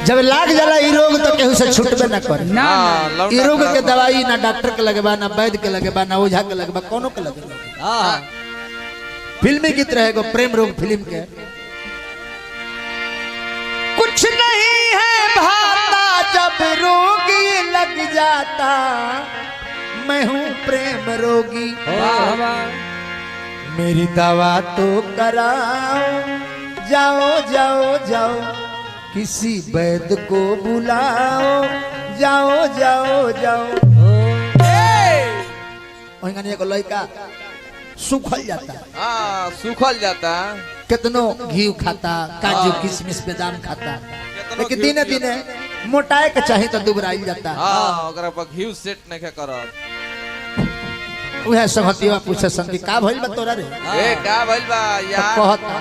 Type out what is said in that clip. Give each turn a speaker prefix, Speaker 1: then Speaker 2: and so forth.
Speaker 1: जब लाग जाला ई रोग तो केहू से छूटबे ना करे
Speaker 2: ना
Speaker 1: ई रोग के दवाई ना डॉक्टर के लगेबा ना वैद्य के लगेबा ना ओझा के लगेबा कोनो के लगेबा।
Speaker 2: हां
Speaker 1: फिल्मी गीत रहेगा प्रेम रोग फिल्म के। कुछ नहीं है भाता जब रोगी लग जाता मैं हूँ प्रेम रोगी मेरी दवा तो कराओ जाओ जाओ जाओ किसी वैद्य को बुलाओ जाओ जाओ जाओ। को लड़का सूखल जाता
Speaker 3: सूखल जाता
Speaker 1: कितनो घी खाता काजू किशमिश बादाम खाता लेकिन दिने दिने मोटाए के चाहे तो दुबराइल जाता।
Speaker 3: ओकरा पर घी सेट नहीं करब
Speaker 1: उहे संगतिया पूछे संगी का भइल बा तोरा रे
Speaker 3: ए का भइल बा यार
Speaker 1: कहता